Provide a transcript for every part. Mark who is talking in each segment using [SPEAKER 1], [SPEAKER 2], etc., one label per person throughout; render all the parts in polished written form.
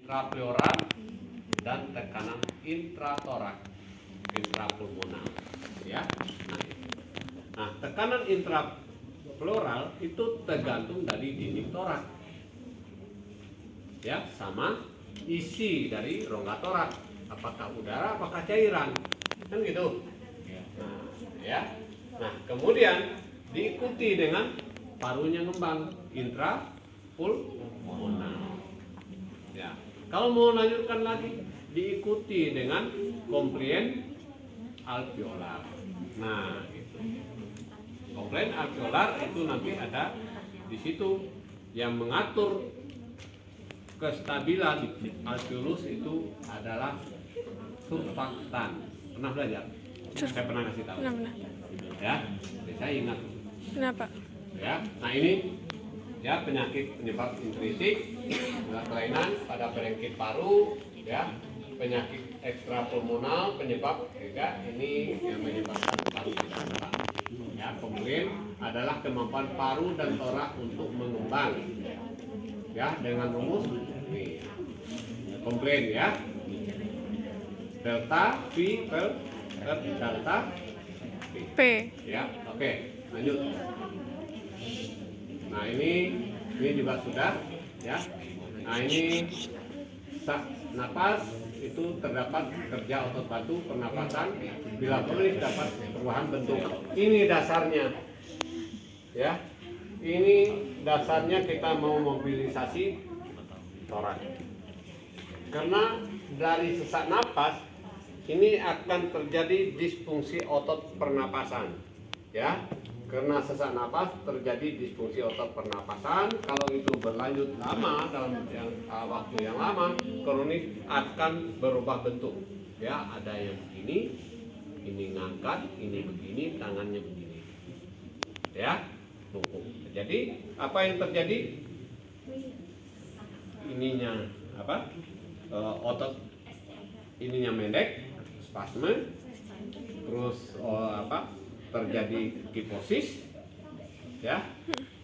[SPEAKER 1] intrapleural dan tekanan intratorak, intrapulmonal, ya. Nah, tekanan intrapleural itu tergantung dari dinding torak, ya, sama isi dari rongga torak, apakah udara, apakah cairan, kan gitu. Nah, ya. Nah, kemudian diikuti dengan parunya ngembang, intrapulmonal. Ya. Kalau mau lanjutkan lagi, diikuti dengan komplien alveolar. Nah, itu. Komplien alveolar itu nanti ada di situ yang mengatur kestabilan alveolus itu adalah surfaktan. Pernah belajar? Saya pernah kasih tahu.
[SPEAKER 2] Benar.
[SPEAKER 1] Ya, saya ingat.
[SPEAKER 2] Kenapa?
[SPEAKER 1] Ya, nah ini ya penyakit penyebab intrinsik, kelainan pada parenkit paru, ya, penyakit ekstrapulmonal penyebab juga ini yang menyebabkan paru tidak gerak. Ya, kemudian adalah kemampuan paru dan torak untuk mengembang. Ya, dengan rumus ini. Komplain ya. Delta V per delta
[SPEAKER 2] P.
[SPEAKER 1] ya, oke, lanjut. Nah ini juga sudah, ya. Nah ini napas itu terdapat kerja otot batu pernapasan bila perlu dapat perubahan bentuk. Ini dasarnya, ya. Ini dasarnya kita mau mobilisasi torak. Karena dari sesak napas ini akan terjadi disfungsi otot pernapasan, ya. Karena sesak napas terjadi disfungsi otot pernapasan, kalau itu berlanjut lama dalam waktu yang lama, kronis akan berubah bentuk. Ya, ada yang begini, ini ngangkat, ini begini, tangannya begini. Ya, bungkuk. Jadi apa yang terjadi? Ininya apa? Otot ininya pendek, spasme, terus terjadi kiposis, ya.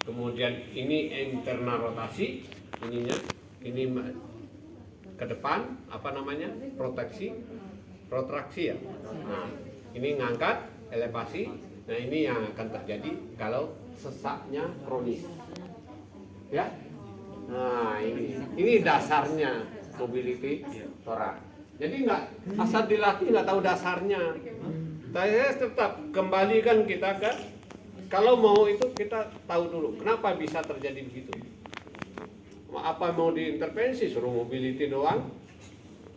[SPEAKER 1] Kemudian ini internal rotasi, ininya ini ke depan apa namanya, protraksi ya. Nah, ini ngangkat, elevasi. Nah, ini yang akan terjadi kalau sesaknya kronis, ya. Nah, ini dasarnya mobility torak. Jadi nggak asal dilatih nggak tahu dasarnya. Saya tetap kembalikan kita ke, kalau mau itu kita tahu dulu kenapa bisa terjadi begitu. Apa mau diintervensi, suruh mobility doang,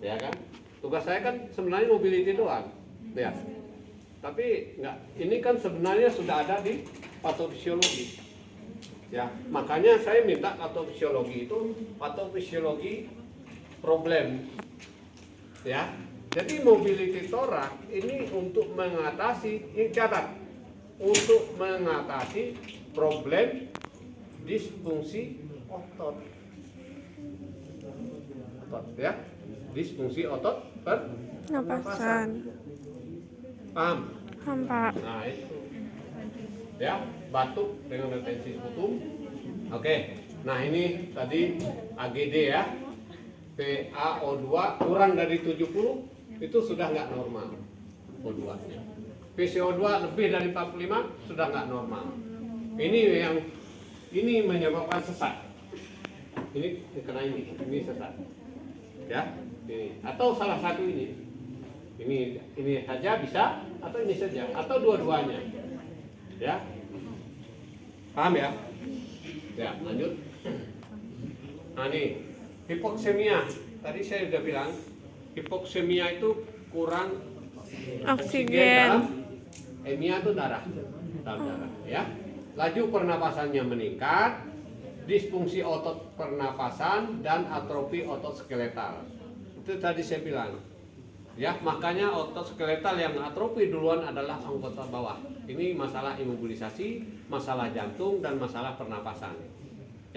[SPEAKER 1] ya kan? Tugas saya kan sebenarnya mobility doang, ya. Tapi nggak, ini kan sebenarnya sudah ada di patofisiologi, ya. Makanya saya minta patofisiologi itu patofisiologi problem, ya. Jadi mobility torak ini untuk mengatasi, ini catat, untuk mengatasi problem disfungsi otot, ya, disfungsi otot pernapasan. Paham?
[SPEAKER 2] Paham, Pak.
[SPEAKER 1] Nah itu, ya, batuk dengan retensi sputum. Oke, nah ini tadi AGD ya, PaO2 kurang dari 70 itu sudah nggak normal O2-nya. PCO2 lebih dari 45 sudah nggak normal. Ini menyebabkan sesak. Ini kena ini sesak. Ya, ini atau salah satu ini. Ini saja bisa atau ini saja atau dua-duanya. Ya. Paham ya? Ya, lanjut. Nah, nih hipoksemia. Tadi saya sudah bilang hipoksemia itu kurang oksigen dalam emia itu dalam darah, ya. Laju pernapasannya meningkat, disfungsi otot pernapasan dan atrofi otot skeletal. Itu tadi saya bilang. Ya, makanya otot skeletal yang atrofi duluan adalah anggota bawah. Ini masalah imobilisasi, masalah jantung dan masalah pernapasan.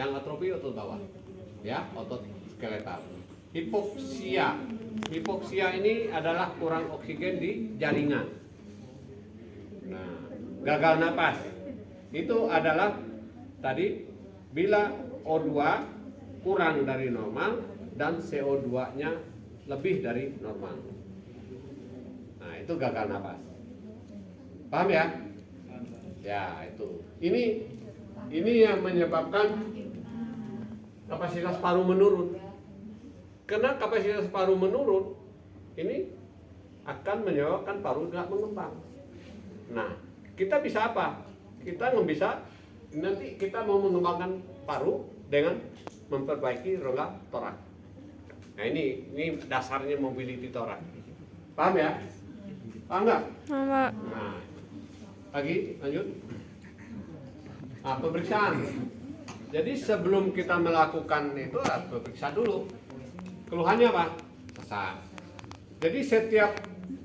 [SPEAKER 1] Yang atrofi otot bawah. Ya, otot skeletal. Hipoksia ini adalah kurang oksigen di jaringan. Nah, gagal napas itu adalah tadi bila O2 kurang dari normal dan CO2-nya lebih dari normal. Nah, itu gagal napas. Paham ya? Ya, itu. Ini yang menyebabkan kapasitas paru menurun. Karena kapasitas paru menurun, ini akan menyebabkan paru nggak mengembang. Nah, kita bisa apa? Kita bisa nanti kita mau mengembangkan paru dengan memperbaiki rongga torak. Nah, ini dasarnya mobility torak. Paham ya? Paham nggak?
[SPEAKER 2] Paham, Pak.
[SPEAKER 1] Nah, lagi lanjut. Nah, pemeriksaan. Jadi sebelum kita melakukan itu harus periksa dulu. Keluhannya apa? Sesak. Jadi setiap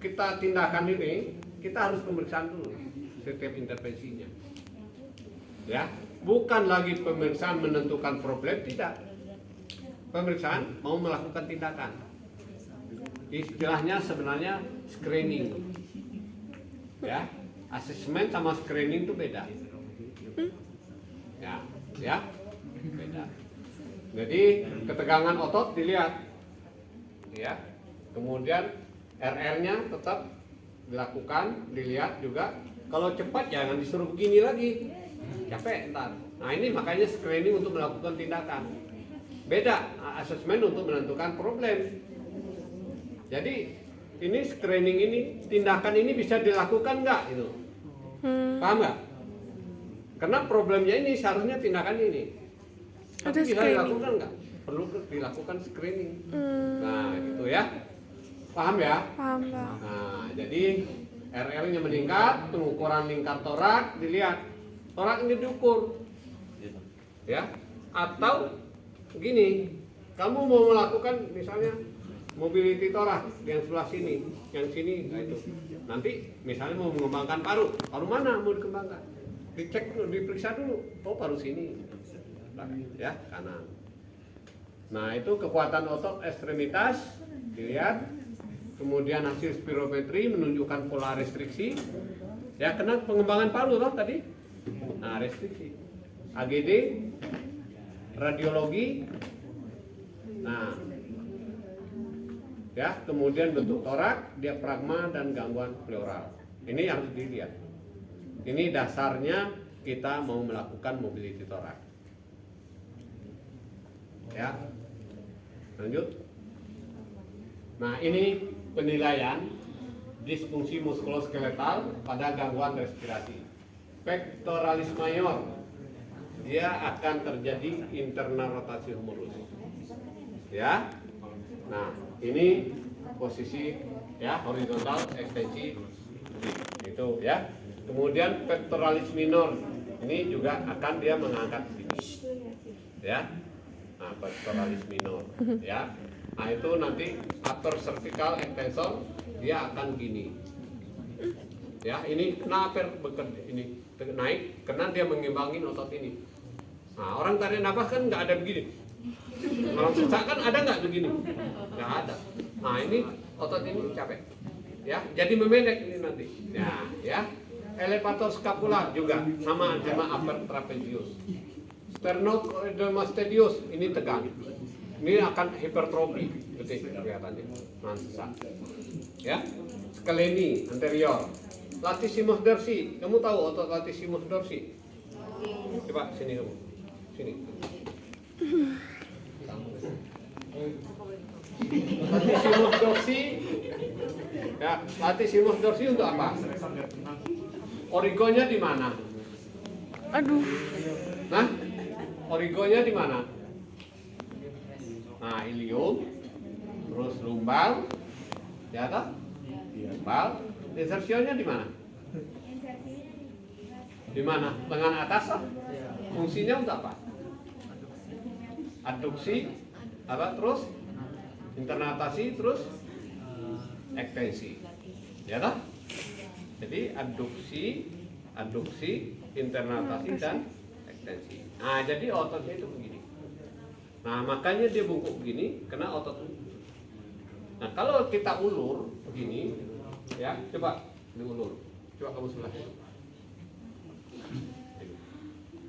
[SPEAKER 1] kita tindakan ini kita harus pemeriksaan dulu setiap intervensinya. Ya, bukan lagi pemeriksaan menentukan problem, tidak. Pemeriksaan mau melakukan tindakan. Istilahnya sebenarnya screening. Ya, asesmen sama screening itu beda. Ya, beda. Jadi ketegangan otot dilihat, ya. Kemudian RR-nya tetap dilakukan, dilihat juga. Kalau cepat jangan disuruh begini lagi, capek ntar. Nah, ini makanya screening untuk melakukan tindakan. Beda asesmen untuk menentukan problem. Jadi ini screening ini, tindakan ini bisa dilakukan nggak itu? Paham nggak? Karena problemnya ini seharusnya tindakan ini. Tapi bisa dilakukan nggak? Perlu dilakukan screening. Nah, gitu ya. Paham ya?
[SPEAKER 2] Paham, Pak.
[SPEAKER 1] Nah, jadi RR-nya meningkat, pengukuran lingkar torak dilihat. Torak ini diukur. Ya. Atau begini, kamu mau melakukan misalnya mobility torak yang sebelah sini, yang sini, nah itu. Nanti misalnya mau mengembangkan paru mana mau dikembangkan? Dicek dulu, diperiksa dulu. Oh, paru sini. Ya, kanan. Nah, itu kekuatan otot ekstremitas dilihat. Kemudian hasil spirometri menunjukkan pola restriksi. Ya, kena pengembangan paru toh tadi. Nah, restriksi. AGD, radiologi. Nah, ya, kemudian bentuk torak, diafragma dan gangguan pleural. Ini harus dilihat. Ini dasarnya kita mau melakukan mobility torak. Ya, lanjut. Nah, ini penilaian disfungsi muskuloskeletal pada gangguan respirasi. Pectoralis major, dia akan terjadi internal rotasi humorus. Ya, nah ini posisi ya horizontal ekstensi itu ya. Kemudian pectoralis minor ini juga akan dia mengangkat sini. Ya. Nah, pectoralis minor ya. Nah, itu nanti upper cervical extensor dia akan gini. Ya, ini kenapa bekerja ini naik karena dia mengimbangi otot ini. Nah, orang tarik nafas kan nggak ada begini. Orang sesak kan ada nggak begini? Nggak ada. Nah, ini otot ini capek. Ya, jadi memendek ini nanti. Ya. Elevator scapular juga sama upper trapezius. Sternocleidomastoideus ini tegang. Ini akan hipertrofi, betul kelihatannya. Sesak. Ya. Skeleni anterior. Latissimus dorsi. Kamu tahu otot latissimus dorsi? Coba sini kamu. Sini. Latissimus dorsi. Ya, latissimus dorsi untuk apa? Origonya di mana?
[SPEAKER 2] Aduh.
[SPEAKER 1] Nah, origonya di mana? Nah, ilium, terus lumbal, ya toh? Lumbal, insersionya di mana? Di mana? Lengan atas toh? Fungsinya untuk apa? Adduksi, apa terus? Internatasi, terus ekstensi, ya toh? Jadi adduksi, internatasi dan ekstensi. Nah, jadi ototnya itu begini. Nah, makanya dia bungkuk begini karena otot. Nah, kalau kita ulur begini, ya, coba diulur. Coba kamu sebelah sini.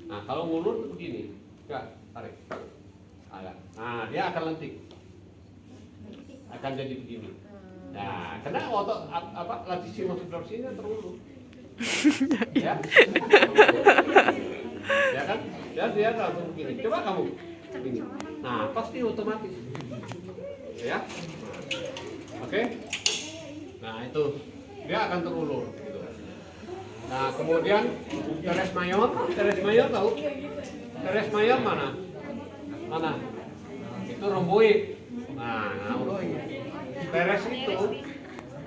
[SPEAKER 1] Nah, kalau ngulur begini, enggak tarik. Agak. Nah, dia akan lentik. akan jadi begini. Nah, karena otot latissimus dorsinya terulur. Ya. Ya kan? Dia langsung begini. Coba kamu begini. Nah, pasti otomatis. Ya. Oke. Nah, itu dia akan terulur gitu. Nah, kemudian teres mayor tahu? Teres mayor mana? Mana? Itu romboid. Nah, teres itu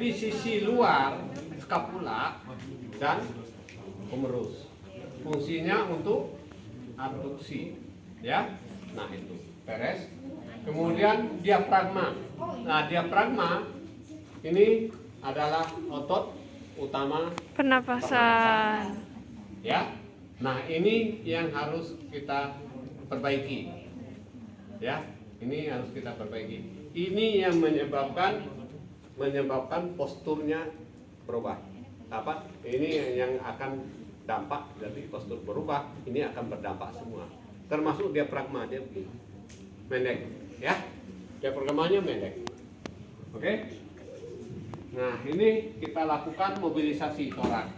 [SPEAKER 1] di sisi luar skapula dan humerus. Fungsinya untuk abduksi, ya. Nah, itu teres. Kemudian diafragma. Nah, diafragma ini adalah otot utama
[SPEAKER 2] Pernapasan.
[SPEAKER 1] ya. Nah, ini yang harus kita perbaiki. Ya, ini harus kita perbaiki. Ini yang menyebabkan posturnya berubah. Apa? Ini yang akan dampak dari postur berubah. Ini akan berdampak semua. Termasuk diafragma dia begini. Pendek, ya. Diafragmanya pendek. Oke? Nah, ini kita lakukan mobilisasi torak.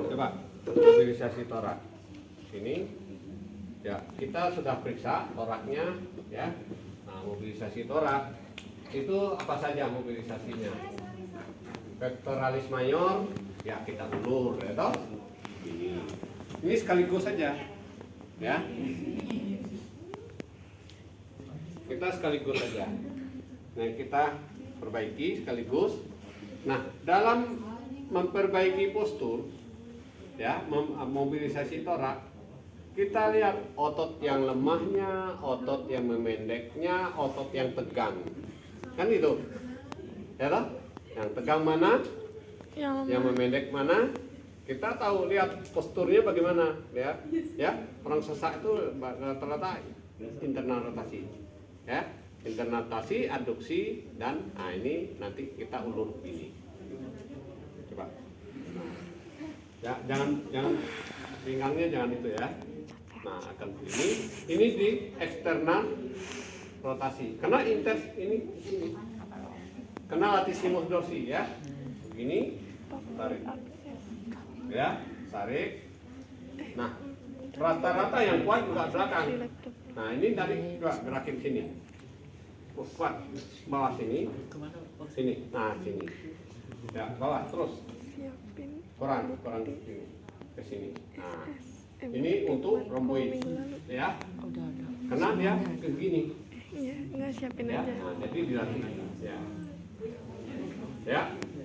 [SPEAKER 1] Coba mobilisasi torak. Ini ya, kita sudah periksa toraknya ya. Nah, mobilisasi torak itu apa saja mobilisasinya? Pectoralis mayor ya kita ulur ya toh. Ini sekaligus saja. Ya. Kita sekaligus saja. Nah, kita perbaiki sekaligus. Nah, dalam memperbaiki postur ya, mobilisasi torak, kita lihat otot yang lemahnya, otot yang memendeknya, otot yang tegang. Kan itu. Ya toh? Yang tegang mana? Yang memendek mana? Kita tahu, lihat posturnya bagaimana, lihat ya. Orang sesak itu rata-rata internal rotasi. Ya, internal rotasi, adduksi, dan ini nanti kita ulur ini. Coba. Ya, jangan pinggangnya jangan itu ya. Nah, akan ini di eksternal rotasi. Kena inters ini sini. Kena latissimus dorsi ya. Begini, tarik. Ya, tarik. Nah, rata-rata yang kuat juga belakang. Nah, ini tadi juga gerakin sini. Kuat bawah sini. Sini. Nah, sini. Ya, bawah terus. Kurang sini. Ke sini. Nah, ini untuk romboid. Ya. Karena dia ke gini.
[SPEAKER 2] Iya, enggak siapin
[SPEAKER 1] Ya.
[SPEAKER 2] aja.
[SPEAKER 1] Nah, jadi dilatih. Ya. Ya.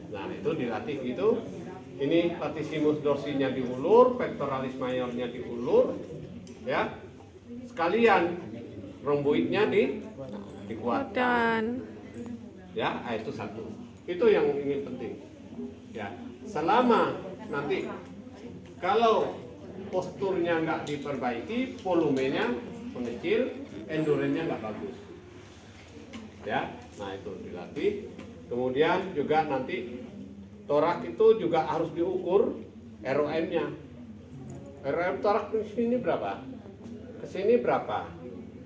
[SPEAKER 1] Nah, itu dilatih gitu. Ini latissimus dorsinya diulur, pectoralis mayornya diulur. Ya. Sekalian romboidnya dikuatkan. Ya, itu satu. Itu yang ini penting. Ya, selama nanti kalau posturnya nggak diperbaiki, volumenya mengecil, endurance-nya nggak bagus. Ya, nah itu dilatih. Kemudian juga nanti torak itu juga harus diukur ROM-nya. ROM torak di sini berapa? Ke sini berapa?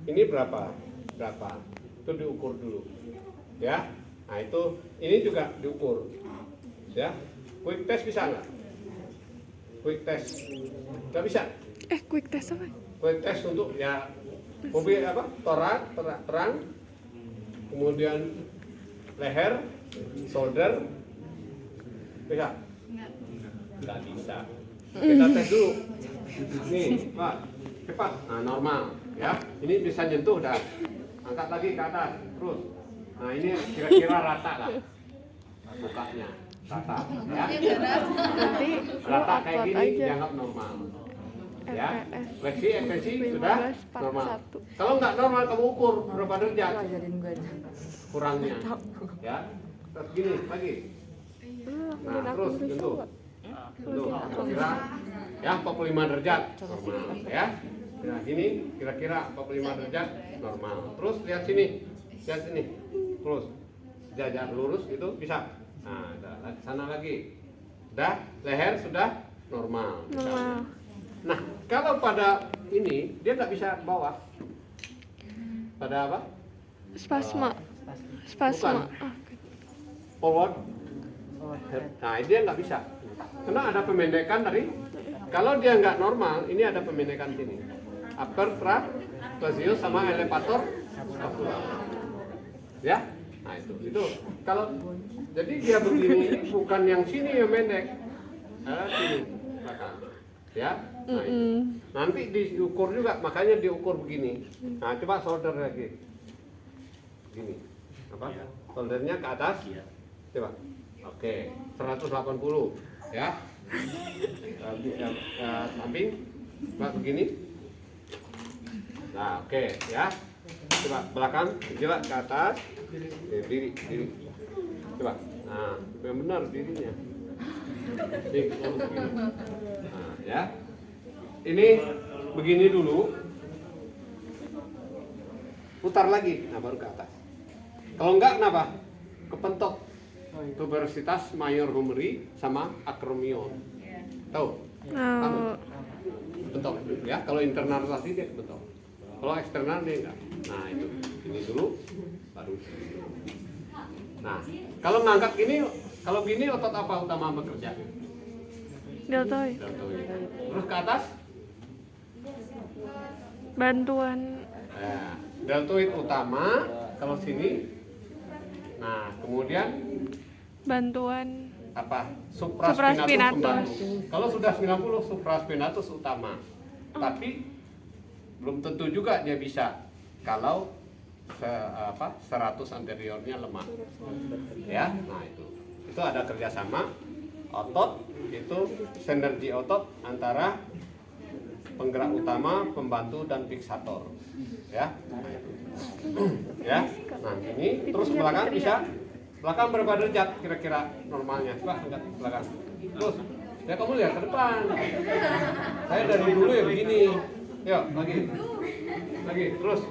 [SPEAKER 1] Ini berapa? Berapa? Itu diukur dulu. Ya. Nah, itu ini juga diukur. Ya. Quick test bisa nggak? Quick test. Nggak bisa.
[SPEAKER 2] Quick test apa?
[SPEAKER 1] Quick test untuk ya mobil apa? Torak, terang. Kemudian leher, shoulder. Bisa? Nggak bisa. Kita tes dulu. Nih, Pak. Cepat. Nah, normal. Ya. Ini bisa nyentuh dah. Angkat lagi ke atas. Terus. Nah, ini kira-kira rata lah. Bukanya. Rata. Ya.
[SPEAKER 2] Nanti
[SPEAKER 1] Rata kayak
[SPEAKER 2] upload
[SPEAKER 1] gini
[SPEAKER 2] aja.
[SPEAKER 1] dianggap normal. Ya.
[SPEAKER 2] FPS.
[SPEAKER 1] Fleksi, ekstensi sudah
[SPEAKER 2] 15,
[SPEAKER 1] normal.
[SPEAKER 2] 41.
[SPEAKER 1] Kalau nggak normal kamu ukur berapa derajat kurangnya. Ya. Terus gini lagi. Nah, terus bentuk. Bentuk kira-kira ya 45 derajat normal ya. Nah, gini kira-kira 45 derajat normal. Terus lihat sini. Lihat sini. Terus jajar lurus itu bisa. Nah, sana lagi. Sudah, leher sudah normal.
[SPEAKER 2] Normal.
[SPEAKER 1] Nah, kalau pada ini dia nggak bisa ke bawah. Pada apa?
[SPEAKER 2] Spasma. Spasma.
[SPEAKER 1] bukan. Forward. Nah, dia nggak bisa. Karena ada pemendekan dari. Kalau dia nggak normal, ini ada pemendekan sini. Upper trapezius sama elevator scapula. Ya, nah itu. Kalau jadi dia begini, ini bukan yang sini yang pendek, sini belakang. Ya, nah itu. Nanti diukur juga, makanya diukur begini. Nah, coba shoulder lagi. Gini, apa? Shouldernya ke atas. Coba. Oke, 180 ya. Samping, coba begini. Nah, oke ya. Coba belakang, coba ke atas. Diri. Coba. Nah, yang benar dirinya. Nah, ya. Ini begini dulu. Putar lagi, nah baru ke atas. Kalau enggak kenapa? Kepentok tuberositas major humeri sama acromion. Tahu?
[SPEAKER 2] Oh.
[SPEAKER 1] Bentok ya. Kalau internal rotasi dia bentok. Kalau eksternal dia enggak. Nah, itu. Ini dulu baru. Nah, kalau ngangkat ini, kalau gini otot apa utama bekerja?
[SPEAKER 2] Deltoid.
[SPEAKER 1] Deltoid. Terus ke atas?
[SPEAKER 2] Bantuan.
[SPEAKER 1] Nah, deltoid utama kalau sini. Nah, kemudian
[SPEAKER 2] Bantuan.
[SPEAKER 1] apa? Supraspinatus
[SPEAKER 2] Supraspinatus.
[SPEAKER 1] pembantu. Kalau sudah 90 supraspinatus utama. Tapi belum tentu juga dia bisa kalau 100 anteriornya lemah. Ya, nah itu. Itu ada kerjasama otot, itu sinergi otot antara penggerak utama, pembantu dan fiksator. Ya, nah itu. Ya, nah ini terus belakang bisa. Belakang berapa derajat kira-kira normalnya? Coba angkat belakang. Terus, ya kamu lihat ke depan. Saya dari dulu ya begini. Yuk, lagi, terus,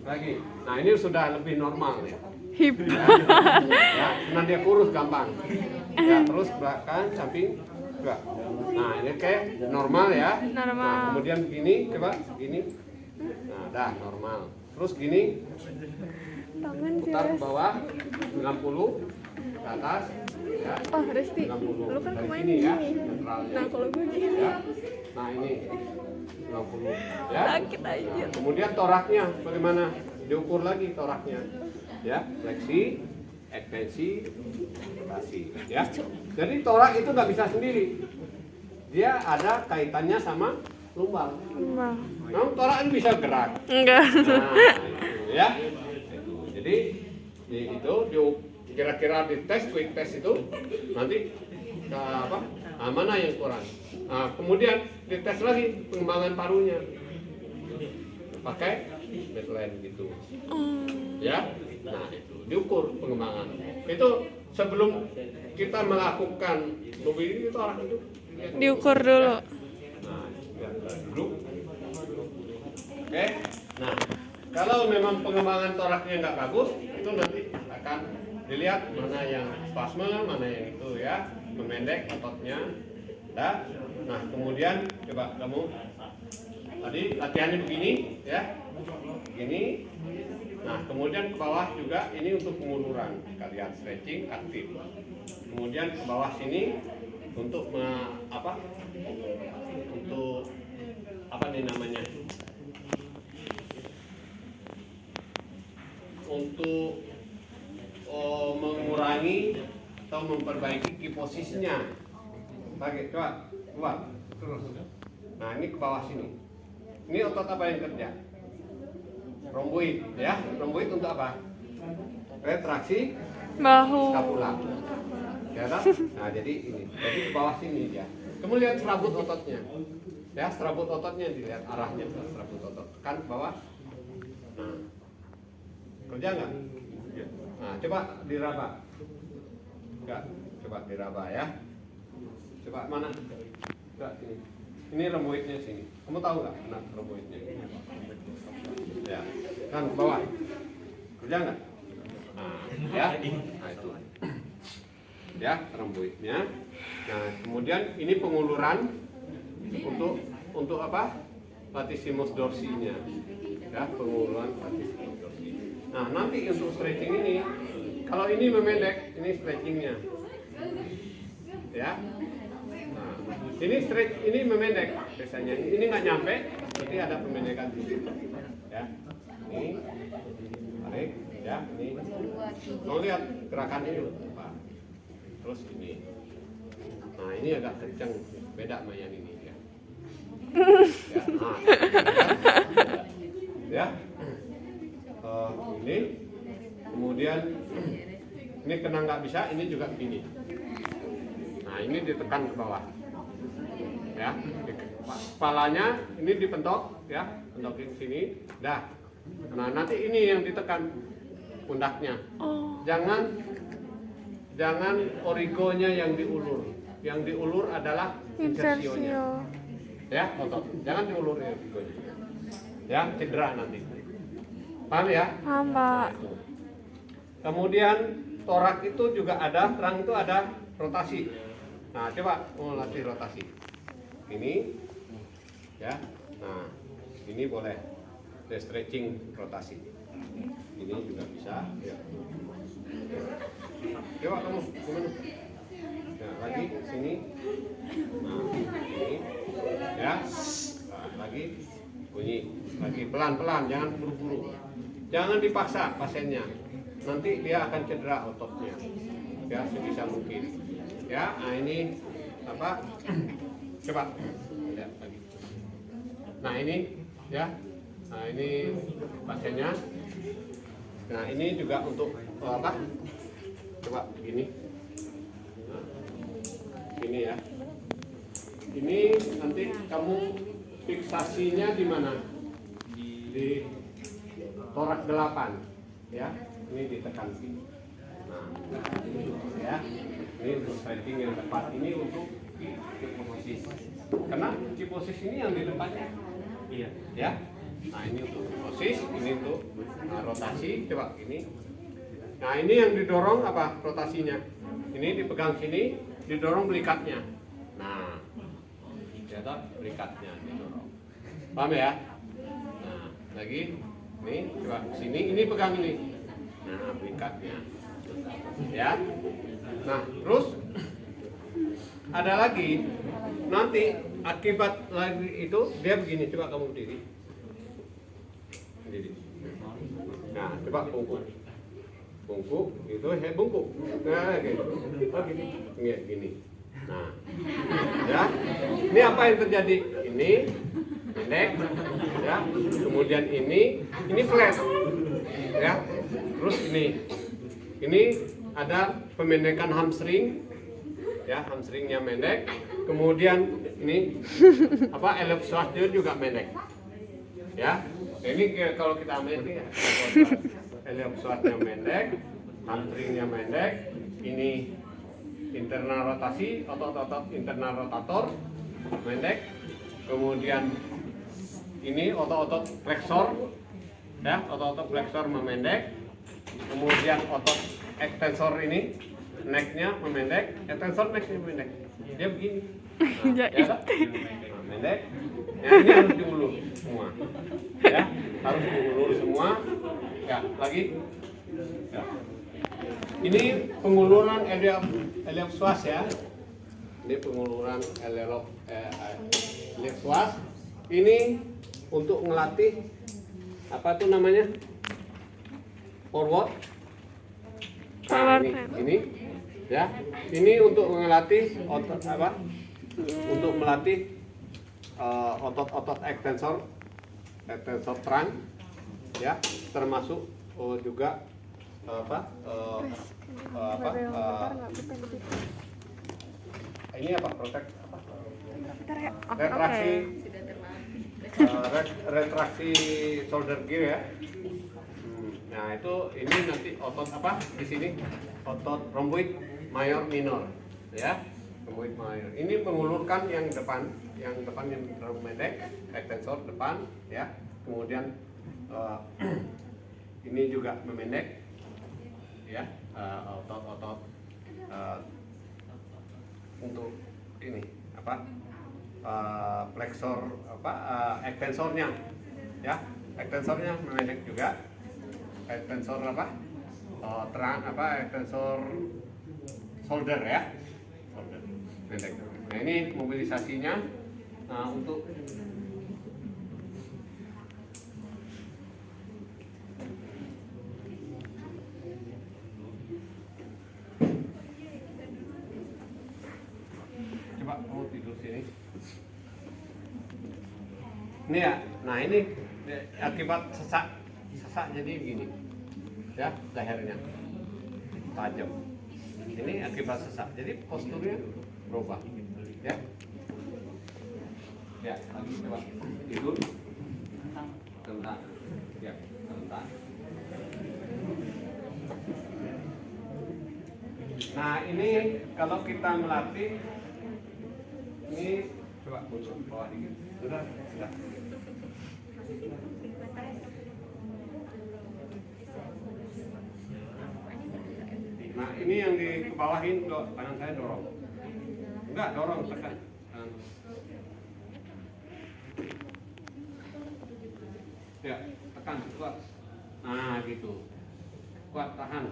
[SPEAKER 1] lagi. Nah ini sudah lebih normal ya.
[SPEAKER 2] Hip.
[SPEAKER 1] Ya, karena dia kurus gampang. Ya, terus belakang, samping, coba. Nah ini kayak normal ya.
[SPEAKER 2] Normal.
[SPEAKER 1] Nah, kemudian gini, coba, gini. Nah, dah normal. Terus gini.
[SPEAKER 2] Tangan
[SPEAKER 1] Putar ke
[SPEAKER 2] jelas.
[SPEAKER 1] bawah 90 ke atas ya.
[SPEAKER 2] Oh, Resti.
[SPEAKER 1] 90.
[SPEAKER 2] Lu kan
[SPEAKER 1] Dari
[SPEAKER 2] kemarin
[SPEAKER 1] sini ya,
[SPEAKER 2] gini.
[SPEAKER 1] sentralnya.
[SPEAKER 2] Nah, kalau gue gini.
[SPEAKER 1] Ya. Nah, ini 90 ya.
[SPEAKER 2] Sakit aja.
[SPEAKER 1] Kemudian toraknya bagaimana? Diukur lagi toraknya. Ya, fleksi, ekstensi, rotasi ya. Jadi torak itu nggak bisa sendiri. Dia ada kaitannya sama lumbar.
[SPEAKER 2] Wah.
[SPEAKER 1] Nah, torak ini bisa gerak.
[SPEAKER 2] Enggak.
[SPEAKER 1] Nah, itu ya. Jadi itu kira-kira di tes, quick test itu nanti apa? Nah, mana yang kurang? Nah, kemudian dites lagi pengembangan parunya pakai Medline gitu, ya. Nah itu diukur pengembangan. Itu sebelum kita melakukan mobil itu orang itu
[SPEAKER 2] Diukur dulu.
[SPEAKER 1] Nah, dulu. Oke. Nah, kalau memang pengembangan toraknya nggak bagus, itu nanti akan dilihat mana yang spasme, mana yang itu ya, memendek ototnya. Nah, kemudian coba kamu tadi latihannya begini ya, begini. Nah, kemudian ke bawah juga ini untuk pengunduran, kalian stretching aktif. Kemudian ke bawah sini untuk untuk apa nih namanya? Untuk mengurangi atau memperbaiki kiposisnya. Bagi, coba, terus. Nah ini ke bawah sini. Ini otot apa yang kerja? Romboid, ya. Romboid untuk apa? Retraksi
[SPEAKER 2] Bahu.
[SPEAKER 1] skapula. Ya kan? Nah jadi ini. Jadi ke bawah sini dia. Kamu lihat serabut ototnya. Ya, serabut ototnya dilihat arahnya serabut otot. Kan ke bawah. Nah. Kerja nggak? Nah, coba diraba. Enggak, coba diraba ya. Coba mana? Enggak, sini. Ini romboidnya sini. Kamu tahu nggak? Nah, romboidnya. Ya, kan ke bawah. Kerja nggak? Nah, ya. Nah, itu. Ya, romboidnya. Nah, kemudian ini penguluran untuk apa? latissimus dorsinya, ya, penguluran latissimus dorsi. Nah, nanti untuk stretching ini, kalau ini memendek, ini stretchingnya, ya. Nah, ini stretch, ini memendek biasanya. Ini nggak nyampe, berarti ada pemendekan di sini, ya. Ini tarik, ya. Ini. Mau lihat gerakan ini, Pak. Terus ini. Nah, ini agak kencang, beda sama yang ini, ya. Ya, nah, ya. Ini, kemudian ini kena nggak bisa, ini juga begini. Nah, ini ditekan ke bawah, ya. Kepalanya ini dipentok, ya, pentokin sini, dah. Nah, nanti ini yang ditekan pundaknya. Jangan origonya yang diulur. Yang diulur adalah insersionya. Ya, otot. Jangan diulur origonya. Ya, cedera nanti. Paham ya?
[SPEAKER 2] Paham, Pak.
[SPEAKER 1] Kemudian torak itu juga ada, terang itu ada rotasi. Nah, coba mau latih rotasi. Ini, ya. Nah, ini boleh stretching rotasi. Ini juga bisa. Ya. Coba kamu gimana? Nah, lagi sini. Nah, ini, ya. Nah, lagi bunyi, lagi pelan-pelan, jangan buru-buru. Jangan dipaksa pasiennya, nanti dia akan cedera ototnya, ya, sebisa mungkin. Ya, nah ini apa? Coba lihat lagi. Nah ini, ya, nah ini pasiennya. Nah ini juga untuk apa? Coba gini. Nah, ini ya. Ini nanti kamu fiksasinya di mana? Di torak 8, ya. Ini ditekan sini. Nah, ya. Ini untuk stretching yang tepat. Ini untuk hipofisis. Karena hipofisis ini yang di depannya. Iya. Ya. Nah, ini untuk hipofisis, ini untuk rotasi. Coba ini. Nah, ini yang didorong apa? Rotasinya. Ini dipegang sini, didorong belikatnya. Nah, lihat belikatnya didorong. Paham ya? Nah, lagi. Nih, coba sini, ini pegang ini. Nah, belikatnya. Ya. Nah, terus ada lagi. Nanti akibat lagi itu dia begini. Coba kamu berdiri. Berdiri. Nah, coba bungkuk. Bungkuk, itu bungkuk. Nah, gitu. Oh, gini. Gini. Nah. Ya. Ini apa yang terjadi? Ini pendek, ya. Kemudian ini flat, ya. Terus ini ada pemendekan hamstring, ya, hamstringnya pendek. Kemudian ini apa? Ellipsoid juga pendek, ya. Ini kalau kita ambil ini ellipsoidnya pendek, hamstringnya pendek. Ini internal rotasi, otot-otot internal rotator pendek. Kemudian ini otot-otot flexor, ya, otot-otot flexor memendek. Kemudian otot extensor ini necknya memendek, extensor necknya memendek. Dia begini. Nah, ya, nah, pendek. Ya, ini harus diulur semua, ya, harus diulur semua. Ya, lagi. Ya. Ini penguluran ellipsoid, ya. Ini penguluran ellipsoid. Ini untuk ngelatih apa tuh namanya? Forward. Nah, ini ya. Ini untuk melatih otot apa? Untuk melatih otot-otot extensor trunk, ya, termasuk juga ini apa? Retraksi retraksi shoulder gear, ya. Nah, itu ini nanti otot apa di sini? Otot rhomboid mayor minor, ya. Rhomboid mayor. Ini mengulurkan yang depan yang pendek, extensor depan, ya. Kemudian ini juga memendek, ya, otot-otot untuk ini apa? flexor ekstensornya, ya, ekstensornya memendek juga, ekstensor ekstensor shoulder ya, shoulder pendek. Nah ini mobilisasinya untuk coba kamu tidur sini. Ini ya, nah ini akibat sesak jadi begini, ya lehernya tajam. Ini akibat sesak, jadi posturnya berubah, ya. Ya, lagi coba tidur, tentang, ya tentang. Nah ini kalau kita melatih, ini coba muncul bawah dikit, sudah. Nah ini yang di kebawahin, tangan saya dorong. Enggak, dorong, tekan. Ya, tekan, kuat. Nah gitu. Kuat, tahan.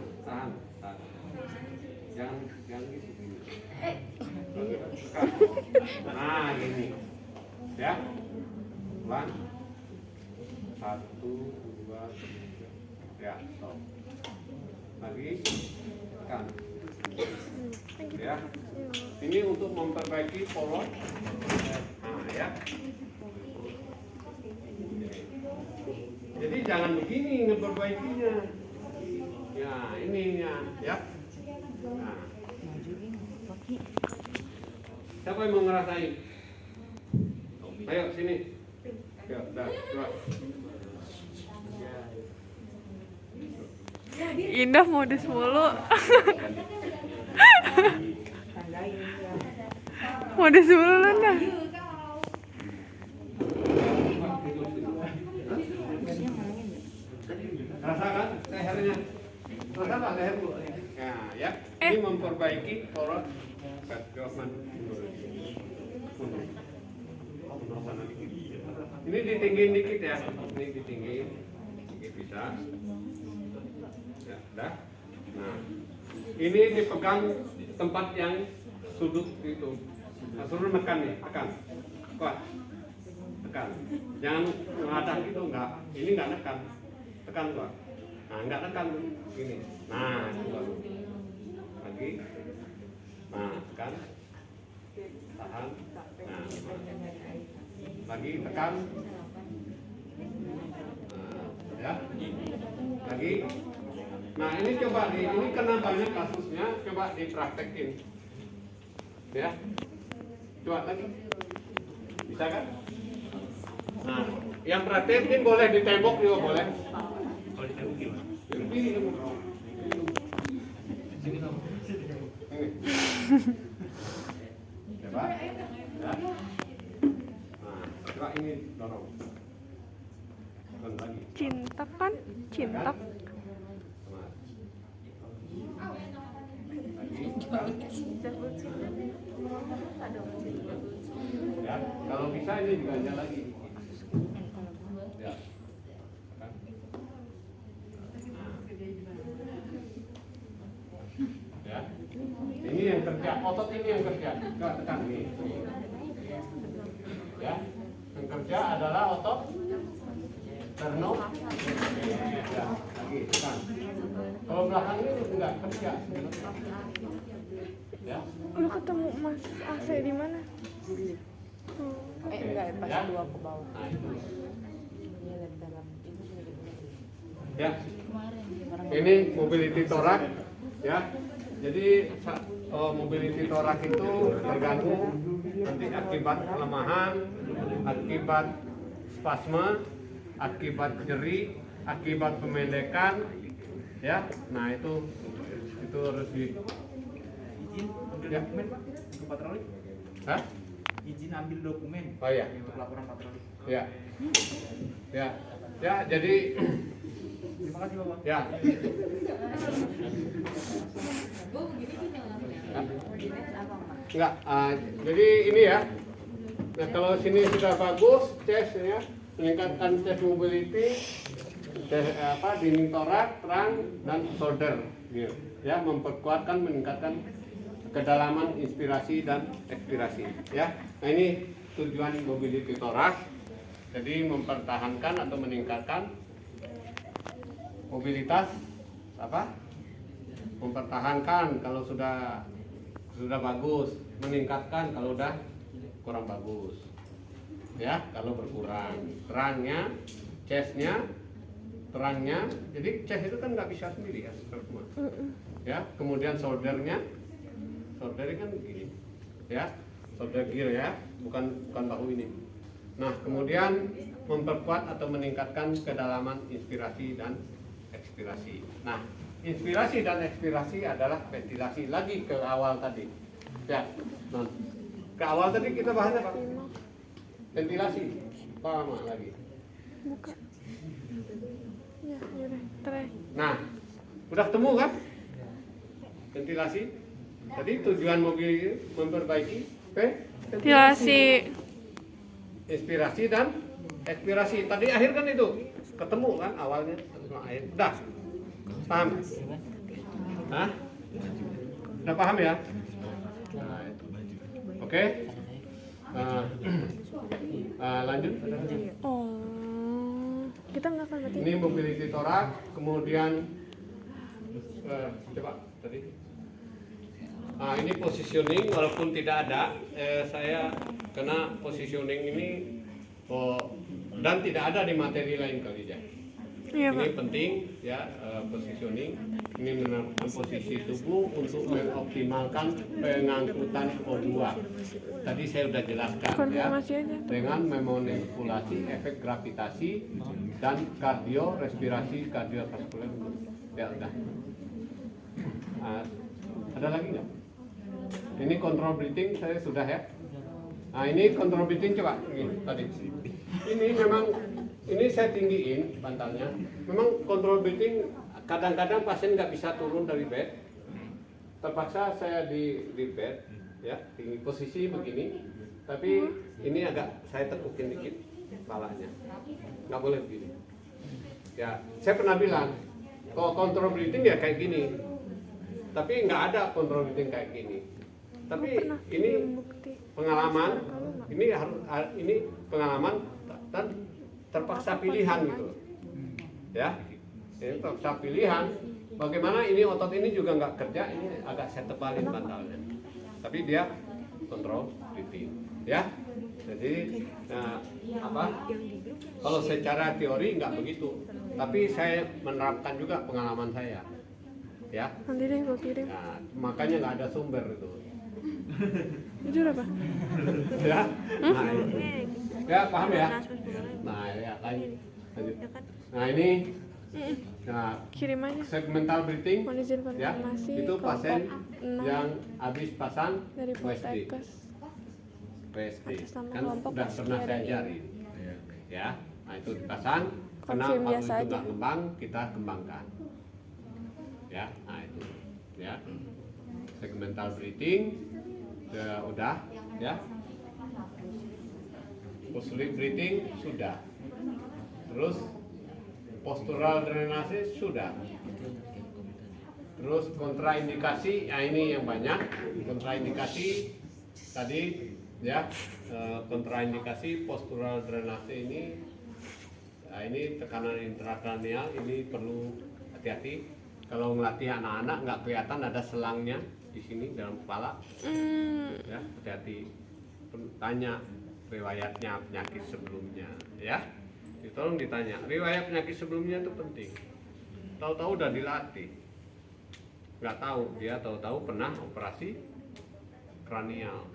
[SPEAKER 1] Jangan gitu. Tekan. Nah gini. Ya. Pelan. 1, 2, 3. Ya, stop. Lagi tekan. Ya. Ini untuk memperbaiki pola. Nah, ya. Jadi jangan begini memperbaikinya. Ya, ininya, ya. Nah. Siapa yang mau ngerasain? Ayo sini. Ya, dah, coba.
[SPEAKER 2] Indah modus mulu. Modus mulu lah dah.
[SPEAKER 1] Rasakan lehernya. Rasakan lehermu. Nah, ya. Ini memperbaiki pola ini ditinggiin dikit ya. Ini ditinggiin. Dikit bisa. Ya, dah. Nah, ini dipegang tempat yang sudut itu. Nah, suruh nekan nih, tekan. Kuat. Tekan. Jangan ngadah gitu, enggak. Ini enggak nekan. Tekan kuat. Nah, enggak nekan gini. Nah, coba. Lagi. Nah, tekan. Tahan. Nah, lagi tekan. Nah, ya. Lagi. Nah, ini coba ini kena banyak kasusnya, coba dipraktekin. Ya. Coba lagi. Bisa kan? Nah, yang praktekin boleh di tembok juga boleh. Kalau di tembok gimana? Ini sini kamu. Coba. Ya. Nah, coba ini dorong. Lagi.
[SPEAKER 2] Cinta kan? Cinta.
[SPEAKER 1] Ya, kalau bisa ini diganja lagi. Ya. Ya. Ini yang kerja, otot ini yang kerja. Coba tekan nih. Ya. Yang kerja adalah otot sternum. Ya, lagi tekan. Kalau belakang ini enggak kerja. Ya.
[SPEAKER 2] Lu ketemu Mas AC di mana?
[SPEAKER 3] Enggak, pas
[SPEAKER 1] Ya.
[SPEAKER 3] 2 ke bawah.
[SPEAKER 1] Nah, itu.
[SPEAKER 3] Ini lihat dalam itu sudah dibeli.
[SPEAKER 1] Ya.
[SPEAKER 3] Kemarin
[SPEAKER 1] Ini mobility thorax, ya. Jadi mobility thorax itu terganggu nanti akibat kelemahan, akibat spasme, akibat nyeri, akibat pemendekan, ya. Nah itu harus di
[SPEAKER 4] izin ambil
[SPEAKER 1] ya.
[SPEAKER 4] dokumen Pak untuk patroli.
[SPEAKER 1] Hah?
[SPEAKER 4] Izin ambil dokumen.
[SPEAKER 1] Oh iya.
[SPEAKER 4] Untuk laporan patroli.
[SPEAKER 1] Ya. Ya. Ya, jadi
[SPEAKER 4] Terima kasih Bapak.
[SPEAKER 1] ya. Enggak, jadi ini ya. Nah kalau sini sudah bagus, chest ya, meningkatkan chest mobility, dinding torak, terang dan shoulder, gitu. Ya, memperkuatkan, meningkatkan kedalaman inspirasi dan ekspirasi. Ya, nah ini tujuan mobility torak. Jadi mempertahankan atau meningkatkan mobilitas apa? Mempertahankan kalau sudah bagus, meningkatkan kalau udah kurang bagus. Ya, kalau berkurang. Terangnya, chestnya, terangnya. Jadi chest itu kan nggak bisa sendiri ya, ya. Kemudian shouldernya kan gini, ya, shoulder gear ya, bukan bahu ini. Nah, kemudian memperkuat atau meningkatkan kedalaman inspirasi dan ekspirasi. Nah, inspirasi dan ekspirasi adalah ventilasi. Lagi ke awal tadi, ya. Nah, ke awal tadi kita bahas apa? Ventilasi. Apa lagi?
[SPEAKER 2] Buka. Ya, udah. Try.
[SPEAKER 1] Nah, udah ketemu kan? Ventilasi. Tadi tujuan mobil memperbaiki
[SPEAKER 2] Ventilasi.
[SPEAKER 1] inspirasi dan ekspirasi. Tadi akhir kan itu ketemu kan awalnya sama akhir. Udah paham? Hah? Udah paham ya? Nah, itu. Oke. Lanjut.
[SPEAKER 2] Oh, kita nggak akan mati.
[SPEAKER 1] Ini mobility torak, kemudian coba tadi. Nah, ini positioning walaupun tidak ada, saya kena positioning ini dan tidak ada di materi lain kali ya.
[SPEAKER 2] Iya,
[SPEAKER 1] Ini
[SPEAKER 2] Pak.
[SPEAKER 1] penting ya, positioning ini menentukan posisi tubuh untuk mengoptimalkan pengangkutan O2. Tadi saya sudah jelaskan ya,
[SPEAKER 2] Konfirmasi aja.
[SPEAKER 1] dengan memanipulasi efek gravitasi dan kardio respirasi kardiovaskuler. Ya udah. Ada lagi nggak? Ini control breathing saya sudah ya. Nah ini control breathing coba ini tadi. Ini memang ini saya tinggiin bantalnya. Memang control breathing kadang-kadang pasien nggak bisa turun dari bed. Terpaksa saya di bed ya, tinggi posisi begini. Tapi ini agak saya tekukin dikit kepalanya. Nggak boleh begini. Ya, saya pernah bilang kalau control breathing ya kayak gini. Tapi nggak ada control breathing kayak gini. Tapi ini pengalaman, ini pengalaman dan terpaksa pilihan gitu, ya. Ini terpaksa pilihan. Bagaimana ini otot ini juga nggak kerja, ini agak saya tebalin bantalnya. Tapi dia kontrol breathing, ya. Jadi kalau secara teori nggak begitu, tapi saya menerapkan juga pengalaman saya, ya.
[SPEAKER 2] Nanti deh gue kirim.
[SPEAKER 1] Nah, makanya nggak ada sumber itu.
[SPEAKER 2] Jujur apa?
[SPEAKER 1] Ya, nah itu. Ya paham ya. Nah ya lanjut. Nah ini, nah
[SPEAKER 2] Kirim aja.
[SPEAKER 1] segmental breathing,
[SPEAKER 2] Mohon izin
[SPEAKER 1] ya
[SPEAKER 2] konfirmasi.
[SPEAKER 1] itu pasien
[SPEAKER 2] kelompok 6
[SPEAKER 1] yang habis pasang
[SPEAKER 2] dari
[SPEAKER 1] PSD,
[SPEAKER 2] Poltekkes. Atas nama
[SPEAKER 1] kan
[SPEAKER 2] kelompok
[SPEAKER 1] sudah pernah saya
[SPEAKER 2] Paskiara
[SPEAKER 1] ajarin, ya. Nah itu dipasang, karena
[SPEAKER 2] Konfirm
[SPEAKER 1] kalau
[SPEAKER 2] biasa
[SPEAKER 1] itu
[SPEAKER 2] aja.
[SPEAKER 1] nggak ngembang kita kembangkan, ya. Nah itu, ya. Segmental breathing, ya, udah, ya. Positive breathing sudah. Terus postural drainase sudah. Terus kontraindikasi, ya ini yang banyak. Kontraindikasi tadi ya, kontraindikasi postural drainase ini. Nah, ini tekanan intrakranial ini perlu hati-hati. Kalau ngelatih anak-anak nggak kelihatan ada selangnya di sini dalam kepala. Ya, hati-hati. Tanya riwayatnya penyakit sebelumnya, ya. Tolong ditanya. Riwayat penyakit sebelumnya itu penting. Tahu-tahu udah dilatih. Nggak tahu, dia tahu-tahu pernah operasi kranial,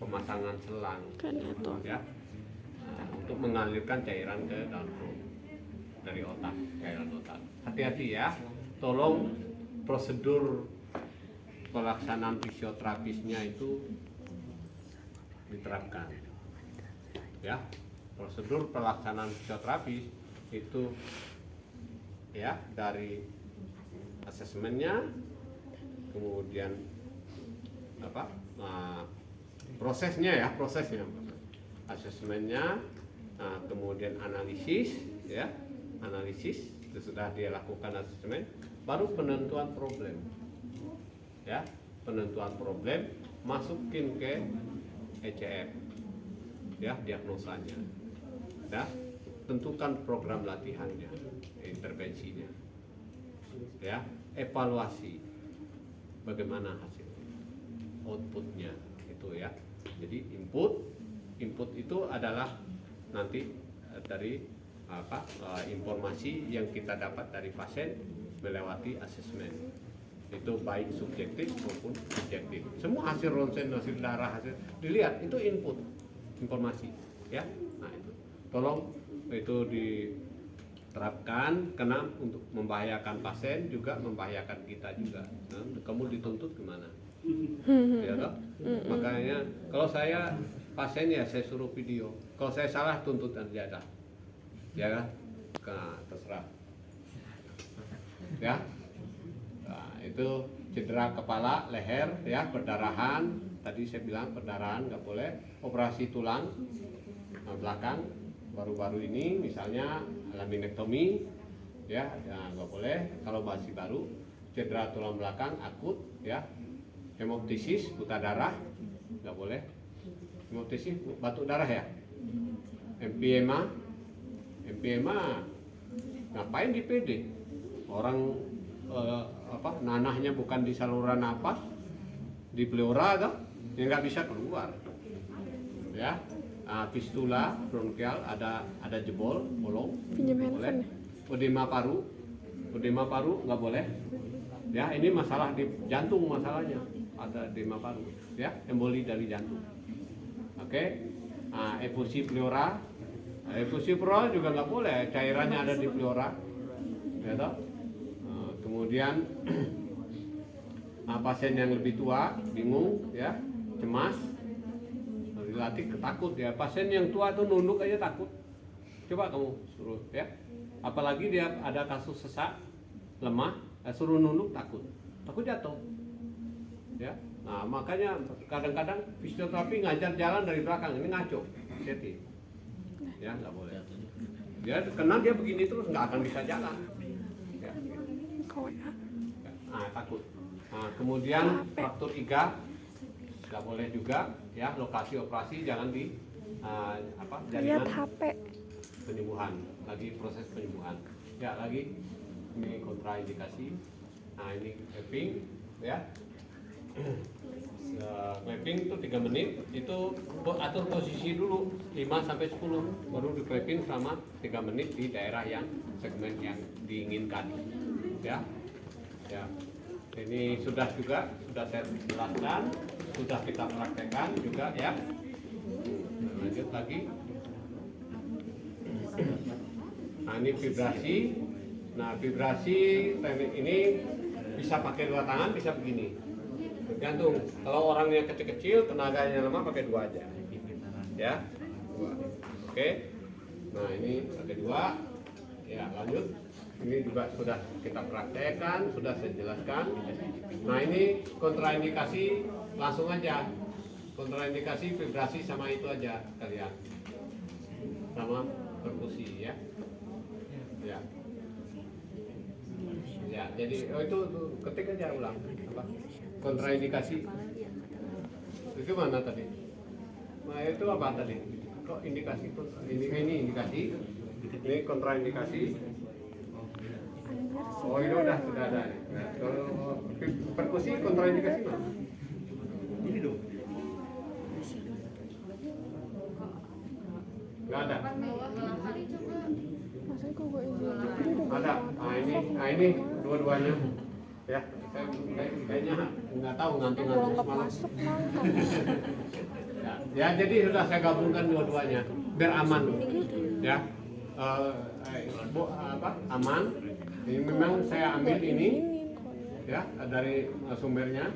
[SPEAKER 1] pemasangan selang, ya, nah, untuk mengalirkan cairan ke dalam perut dari otak, cairan otak. Hati-hati ya. Tolong prosedur pelaksanaan fisioterapisnya itu diterapkan, ya. Prosedur pelaksanaan fisioterapis itu ya dari asesmennya, kemudian prosesnya, asesmennya, kemudian analisis, ya, analisis sesudah dia lakukan asesmen, baru penentuan problem, ya, penentuan problem, masukin ke ECF, ya, diagnosanya, ya, tentukan program latihannya, intervensinya, ya, evaluasi, bagaimana hasil outputnya itu, ya. Jadi input itu adalah nanti dari informasi yang kita dapat dari pasien melewati asesmen, itu baik subjektif maupun objektif. Semua hasil ronsen, hasil darah, hasil dilihat itu input informasi, ya. Nah itu tolong itu diterapkan, karena untuk membahayakan pasien juga membahayakan kita juga. Nah, kamu dituntut kemana? Ya toh? Makanya kalau saya pasien ya saya suruh video, kalau saya salah tuntut aja dah, ya kan? Nah, terserah, ya. Nah, itu cedera kepala, leher, ya, perdarahan. Tadi saya bilang perdarahan nggak boleh. Operasi tulang belakang baru-baru ini, misalnya laminektomi, ya, nggak boleh. Kalau masih baru, cedera tulang belakang akut, ya. Hemoptisis, buta darah, nggak boleh. Hemoptisis, batuk darah, ya. emphysema ngapain di PD? Orang nanahnya bukan di saluran napas, di pleura, toh, yang nggak bisa keluar, ya. Fistula bronkial, ada jebol, bolong,
[SPEAKER 2] Pinjam
[SPEAKER 1] boleh.
[SPEAKER 2] handphone.
[SPEAKER 1] Edema paru nggak boleh, ya. Ini masalah di jantung, masalahnya ada edema paru, ya, emboli dari jantung. Oke. Efusi pleura, efusi pleura juga nggak boleh, cairannya ada di pleura, ya toh. Kemudian pasien yang lebih tua bingung, ya, cemas, dilatih ketakut, ya. Pasien yang tua tuh nunduk aja takut, coba kamu suruh, ya, apalagi dia ada kasus sesak, lemah, suruh nunduk takut jatuh, ya. Nah makanya kadang-kadang fisioterapi ngajar jalan dari belakang, ini ngaco, hati, ya, nggak boleh. Dia karena dia begini terus nggak akan bisa jalan, ya. Nah, takut. Nah, kemudian fraktur iga nggak boleh juga, ya. Lokasi operasi jangan di
[SPEAKER 2] Lihat
[SPEAKER 1] jaringan
[SPEAKER 2] HP.
[SPEAKER 1] penyembuhan, lagi proses penyembuhan, ya. Lagi ini kontraindikasi. Nah ini clapping, ya. Clapping itu 3 menit, itu atur posisi dulu 5-10, baru di clapping selama 3 menit di daerah yang segmen yang diinginkan, ya. Ya, ini sudah saya jelaskan, sudah kita praktekkan juga, ya. Lanjut lagi. Nah ini vibrasi. Nah vibrasi teknik ini bisa pakai 2 tangan, bisa begini, tergantung. Kalau orangnya kecil-kecil, tenaganya lemah, pakai 2 aja, ya. 2. Oke. Nah ini pakai 2, ya. Lanjut. Ini juga sudah kita praktekkan, sudah saya jelaskan. Nah ini kontraindikasi, langsung aja. Kontraindikasi vibrasi sama itu aja kalian, sama perkusi, ya. Ya. Ya, jadi itu ketik aja ulang apa? Kontraindikasi. Itu mana tadi? Nah itu apa tadi? Kok indikasi? Ini indikasi. Ini kontraindikasi. Oh ini sudah ada. Nah, kalau perkusi kontraindikasi mana?
[SPEAKER 4] Ini dong.
[SPEAKER 1] Nggak ada.
[SPEAKER 2] Masa kok gue izin?
[SPEAKER 1] Ada. Nah ini dua-duanya. Ya, saya kayaknya nggak tahu ngantung-ngantung semalam.
[SPEAKER 2] Masuk nangkap.
[SPEAKER 1] Ya, jadi sudah saya gabungkan dua-duanya biar aman, ya. Aman. Ini memang saya ambil ini, ya, dari sumbernya.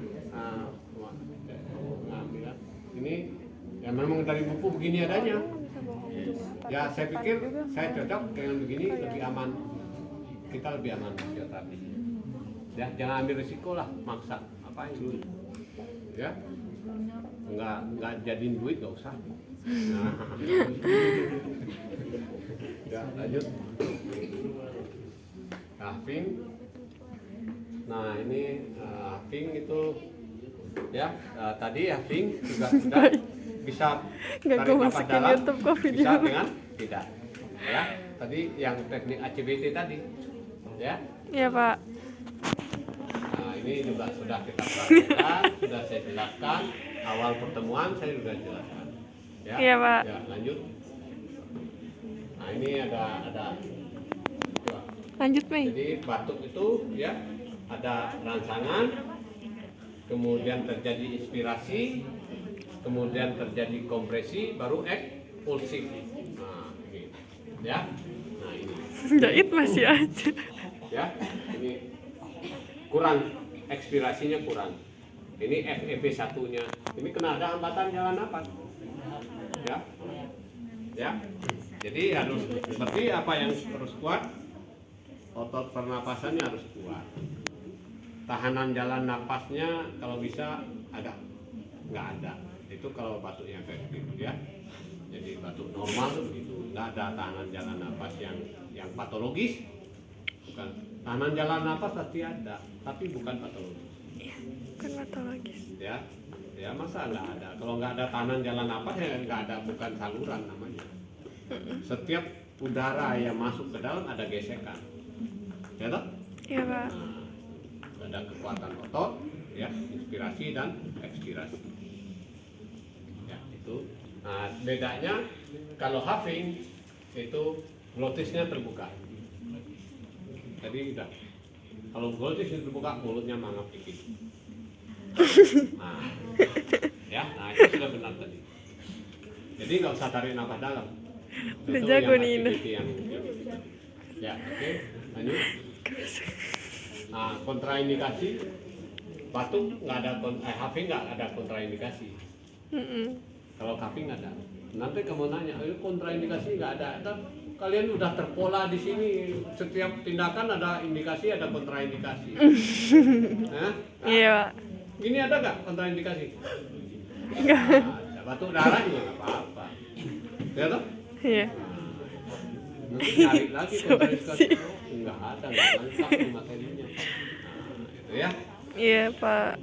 [SPEAKER 1] Ngambil ini, ya memang dari buku begini adanya. Ya, saya pikir saya cocok dengan begini, lebih aman. Kita lebih aman fisioterapi. Ya, jangan ambil risiko lah, maksa. Apa itu? Ya. nggak jadiin duit nggak usah. Nah. Ya, lanjut. Hafing. Nah ini hafing itu ya tadi hafing juga sudah bisa
[SPEAKER 2] Nggak
[SPEAKER 1] tarik
[SPEAKER 2] gue
[SPEAKER 1] nafas
[SPEAKER 2] masukin
[SPEAKER 1] dalam,
[SPEAKER 2] YouTube kok video.
[SPEAKER 1] bisa dengan tidak. Ya tadi yang teknik ACBT tadi ya.
[SPEAKER 2] Iya Pak.
[SPEAKER 1] Nah, ini juga sudah kita praktekkan, sudah saya jelaskan awal pertemuan saya sudah jelaskan. Ya,
[SPEAKER 2] Iya, Pak.
[SPEAKER 1] Ya, lanjut. Nah, ini ada coba.
[SPEAKER 2] Lanjut Mei.
[SPEAKER 1] Jadi batuk itu ya ada rangsangan, kemudian terjadi inspirasi, kemudian terjadi kompresi, baru ekspulsif. Nah, ini. Ya. Nah, ini.
[SPEAKER 2] Jahit masih aja.
[SPEAKER 1] Ya, ini kurang, ekspirasinya kurang. Ini FEV satunya. Ini kena ada hambatan jalan napas. Ya, ya. Jadi harus seperti apa yang harus kuat, otot pernapasannya harus kuat. Tahanan jalan napasnya kalau bisa ada, nggak ada. Itu kalau batuknya kayak gitu ya. Jadi batuk normal tuh begitu, nggak ada tahanan jalan napas yang patologis. Bukan. Tahanan jalan napas pasti ada, tapi bukan patologis.
[SPEAKER 2] Bukan patologis.
[SPEAKER 1] Ya, ya masa nggak ada? Kalau nggak ada tahanan jalan napas ya nggak ada, bukan saluran namanya. Setiap udara yang masuk ke dalam ada gesekan, ya toh?
[SPEAKER 2] Iya Pak.
[SPEAKER 1] Nah, ada kekuatan otot, ya, inspirasi dan ekspirasi. Ya itu. Nah bedanya kalau huffing itu glotisnya terbuka. Tadi udah. Kalau glotis itu terbuka, mulutnya mangap dikit. Nah, ya, nah itu sudah benar tadi. Jadi nggak usah tarik nafas dalam.
[SPEAKER 2] Udah
[SPEAKER 1] Itu
[SPEAKER 2] jago
[SPEAKER 1] yang
[SPEAKER 2] nih Ina.
[SPEAKER 1] activity yang ya, oke, lanjut. Nah, kontraindikasi batuk nggak ada, huffing nggak ada kontraindikasi. Kalau huffing ada. Nanti kamu nanya, kontraindikasi nggak ada. Kan kalian udah terpola di sini, setiap tindakan ada indikasi, ada kontraindikasi. Nah,
[SPEAKER 2] Iya Pak.
[SPEAKER 1] ini ada nggak kontraindikasi?
[SPEAKER 2] Enggak.
[SPEAKER 1] Nah, batuk darah juga nggak apa-apa. Ya toh?
[SPEAKER 2] Iya.
[SPEAKER 1] Nanti cari lagi kontraindikasi. Nggak ada, nggak lengkap nih materinya. Nah, itu ya.
[SPEAKER 2] Iya Pak.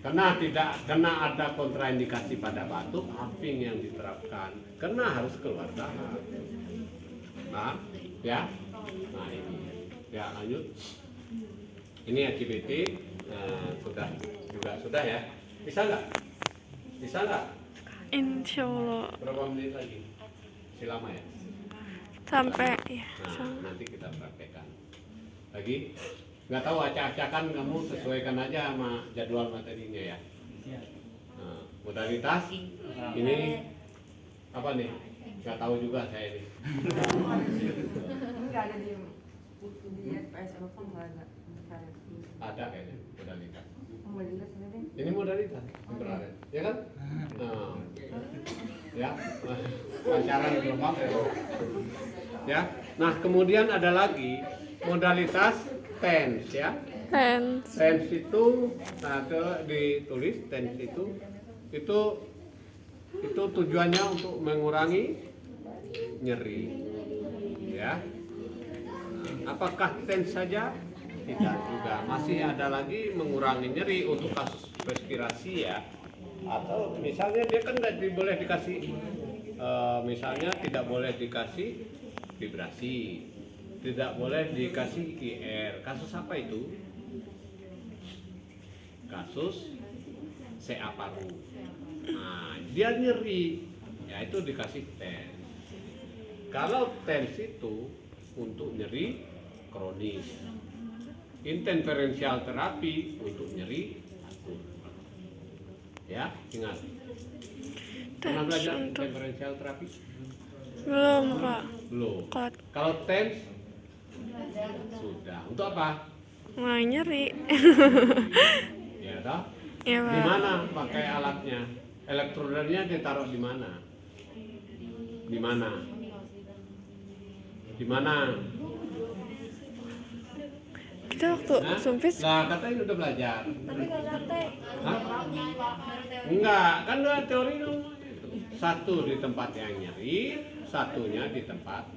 [SPEAKER 1] Karena ada kontraindikasi pada batuk, huffing yang diterapkan. Karena harus keluar darah. Nah, ya. Nah ini, ya lanjut. Ini ACBT sudah ya. Bisa nggak? Bisa nggak?
[SPEAKER 2] Insya Allah.
[SPEAKER 1] Berapa menit lagi? Masih lama ya.
[SPEAKER 2] Sampai ya.
[SPEAKER 1] Nah, nanti kita praktekkan. Lagi, nggak tahu acak-acakan kamu sesuaikan aja sama jadwal materinya ya. Nah, modalitas ini apa nih? Nggak tahu juga saya ini.
[SPEAKER 3] Enggak ada di PSM pun nggak ada.
[SPEAKER 1] Ada kayaknya modalitas.
[SPEAKER 3] Modalitas ini.
[SPEAKER 1] Ini modalitas infrared, ya kan? Nah, ya, pacaran gelombang ya. Ya. Nah, kemudian ada lagi modalitas TENS ya.
[SPEAKER 2] Hands.
[SPEAKER 1] TENS itu, nah itu ditulis TENS itu tujuannya untuk mengurangi nyeri, ya. Nah, apakah TENS saja? Tidak juga, masih ada lagi mengurangi nyeri untuk kasus respirasi ya. Atau misalnya dia kan nggak boleh dikasih, misalnya tidak boleh dikasih vibrasi, tidak boleh dikasih IR. Kasus apa itu? Kasus CA paru. Nah, dia nyeri, ya itu dikasih TENS. Kalau TENS itu untuk nyeri kronis, interferensial terapi untuk nyeri akut. Ya, ingat. Pernah
[SPEAKER 2] TENS
[SPEAKER 1] belajar
[SPEAKER 2] untuk
[SPEAKER 1] interferensial terapi?
[SPEAKER 2] belum Pak.
[SPEAKER 1] Belum.
[SPEAKER 2] Kot
[SPEAKER 1] Kalau TENS sudah. Untuk apa?
[SPEAKER 2] mulai nyeri.
[SPEAKER 1] Ya, toh?
[SPEAKER 2] Iya
[SPEAKER 1] Di
[SPEAKER 2] Pak.
[SPEAKER 1] mana pakai alatnya? Elektrodanya ditaruh di mana? Di mana? Di mana?
[SPEAKER 2] Kita waktu
[SPEAKER 1] Hah?
[SPEAKER 2] sumpit
[SPEAKER 1] Lah katanya udah belajar.
[SPEAKER 2] tapi gak ngerti.
[SPEAKER 1] Hah? Enggak, kan udah teori dong. Satu di tempat yang nyeri, satunya di tempat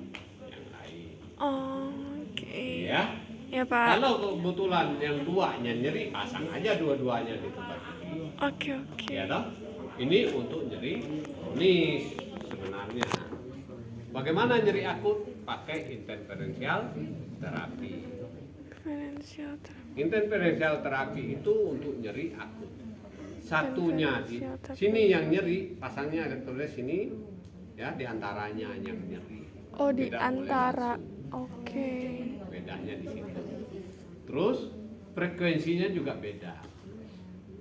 [SPEAKER 1] yang lain.
[SPEAKER 2] Oh, oke.
[SPEAKER 1] Ya.
[SPEAKER 2] Ya, Pak.
[SPEAKER 1] Kalau kebetulan yang duanya nyeri, pasang aja dua-duanya di tempat nyeri.
[SPEAKER 2] Oke.
[SPEAKER 1] Ya toh? Ini untuk nyeri kronis sebenarnya. Bagaimana nyeri akut? Pakai interferensial terapi.
[SPEAKER 2] Financial therapy.
[SPEAKER 1] Interferensial terapi itu untuk nyeri akut. Satunya di
[SPEAKER 2] Interferensial therapy.
[SPEAKER 1] sini yang nyeri, pasangnya ada tulis sini, ya di antaranya yang nyeri.
[SPEAKER 2] Oh, di
[SPEAKER 1] Tidak boleh
[SPEAKER 2] antara.
[SPEAKER 1] langsung.
[SPEAKER 2] Oke.
[SPEAKER 1] Bedanya di situ. Terus frekuensinya juga beda.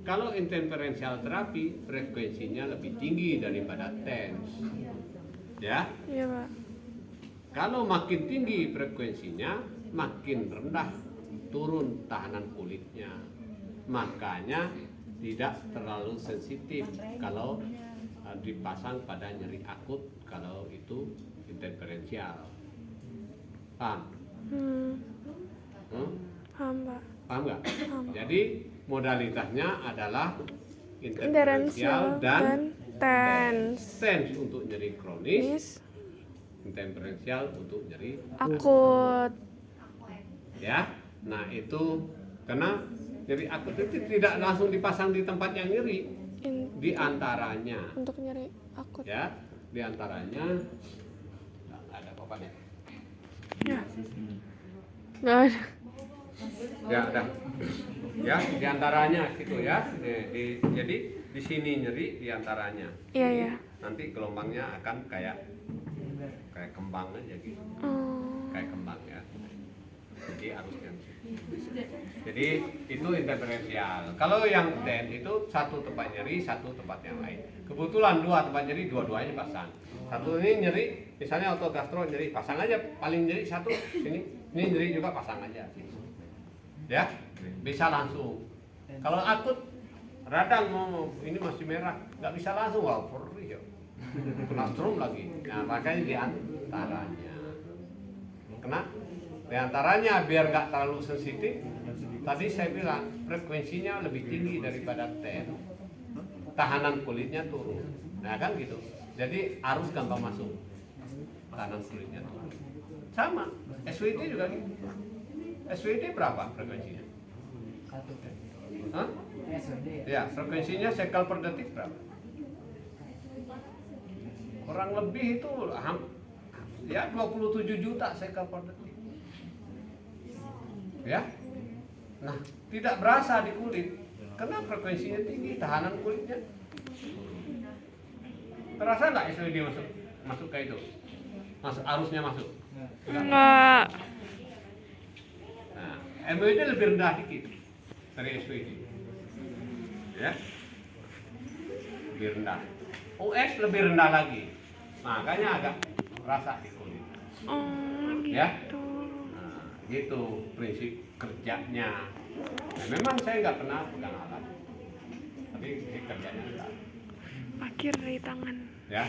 [SPEAKER 1] Kalau interferensial terapi frekuensinya lebih tinggi daripada TENS. Ya.
[SPEAKER 2] Iya, Pak.
[SPEAKER 1] Kalau makin tinggi frekuensinya, makin rendah turun tahanan kulitnya. Makanya tidak terlalu sensitif kalau dipasang pada nyeri akut kalau itu interferensial. Paham?
[SPEAKER 2] Hmm. Paham, Pak.
[SPEAKER 1] Paham nggak?
[SPEAKER 2] Paham.
[SPEAKER 1] Jadi modalitasnya adalah
[SPEAKER 2] Interferensial
[SPEAKER 1] interferensial dan
[SPEAKER 2] TENS.
[SPEAKER 1] TENS untuk nyeri kronis,
[SPEAKER 2] Nis
[SPEAKER 1] interferensial untuk nyeri
[SPEAKER 2] akut.
[SPEAKER 1] ya. Nah itu karena nyeri akut itu tidak langsung dipasang di tempat yang nyeri, di antaranya
[SPEAKER 2] Untuk nyeri akut.
[SPEAKER 1] ya, di antaranya nggak ada apa-apanya.
[SPEAKER 2] Ya. Nggak ada.
[SPEAKER 1] Ya ada. Ya, di antaranya gitu ya. Jadi di sini nyeri di antaranya.
[SPEAKER 2] Iya, iya.
[SPEAKER 1] Nanti gelombangnya akan kayak kembang aja gitu.
[SPEAKER 2] Oh.
[SPEAKER 1] Kayak kembang ya. Jadi arusnya. Jadi itu interferensial. Kalau yang TEN itu satu tempat nyeri, satu tempat yang lain. Kebetulan dua tempat nyeri, dua-duanya pasang. Satu ini nyeri, misalnya otogastro nyeri, pasang aja paling nyeri satu sini. Ini nyeri juga pasang aja sini. Ya, bisa langsung. Kalau akut radang ini masih merah, nggak bisa langsung, wah perih ya. Kena strom lagi. Nah makanya di antaranya. Kena di antaranya biar nggak terlalu sensitif. Tadi saya bilang frekuensinya lebih tinggi daripada TEN. Tahanan kulitnya turun. Nah kan gitu. Jadi arus gampang masuk. Tahanan kulitnya turun. Sama. SWT juga gitu. SWT berapa frekuensinya? Hah? Ya, frekuensinya sekal per detik berapa? Kurang lebih itu ya 27 juta sekal per detik. Ya. Nah, tidak berasa di kulit karena frekuensinya tinggi, tahanan kulitnya. Terasa nggak SWD masuk ke itu? Masuk arusnya masuk?
[SPEAKER 2] Enggak.
[SPEAKER 1] Nah, MWD lebih rendah dikit dari SWD. Ya. Lebih rendah. US lebih rendah lagi. Makanya agak rasa di kulit.
[SPEAKER 2] Oh,
[SPEAKER 1] Ya.
[SPEAKER 2] gitu.
[SPEAKER 1] Nah, gitu prinsip kerjanya. Nah, memang saya nggak pernah pegang alat. Tapi ini kerjanya enggak.
[SPEAKER 2] Pakir dari tangan.
[SPEAKER 1] Ya.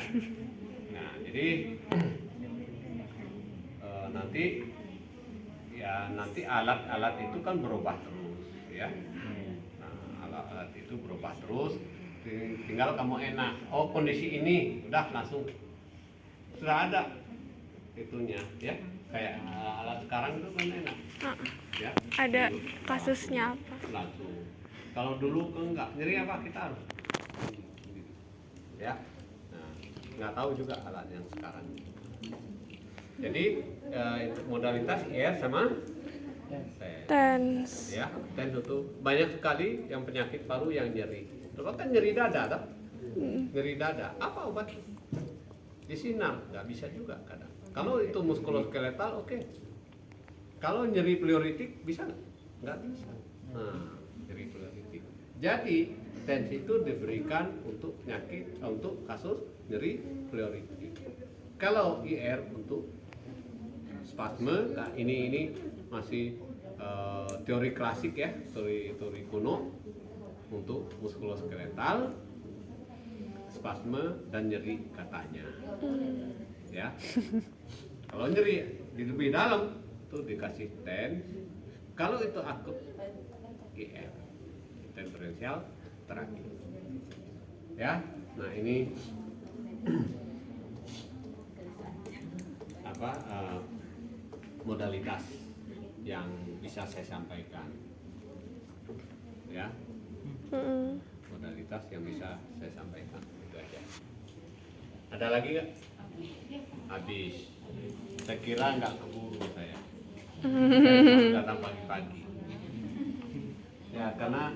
[SPEAKER 1] Nah, jadi nanti alat-alat itu kan berubah terus ya. Nah, alat-alat itu berubah terus, tinggal kamu enak. Oh, kondisi ini udah langsung sudah ada itunya ya. Kayak alat sekarang itu kan enak.
[SPEAKER 2] Ah,
[SPEAKER 1] Ya.
[SPEAKER 2] ada kasusnya apa?
[SPEAKER 1] Langsung. Kalau dulu kan enggak nyeri apa kita harus. Ya. Nah, nggak tahu juga alat yang sekarang. Jadi modalitas IR sama TENS.
[SPEAKER 2] TENS.
[SPEAKER 1] Ya, TENS itu banyak sekali yang penyakit paru yang nyeri. Coba kan nyeri dada, tak? Nyeri dada. Apa obat? Disinar, nggak bisa juga kadang. Kalau itu muskuloskeletal, oke. Kalau nyeri pleuritik bisa nggak? Nggak bisa. Nah, nyeri pleuritik. Jadi TENS itu diberikan untuk penyakit, untuk kasus nyeri pleuritik. Kalau IR untuk spasme, nah ini masih teori klasik ya, teori kuno untuk muskuloskeletal, spasme dan nyeri katanya. Ya. Kalau nyeri di lebih dalam tuh dikasih TENS. Kalau itu akut, GR, diferensial terakhir. Ya, nah ini apa modalitas yang bisa saya sampaikan. Ya, modalitas yang bisa saya sampaikan itu aja. Ada lagi nggak? Habis. Saya kira nggak keburu saya. Saya datang pagi-pagi. Ya karena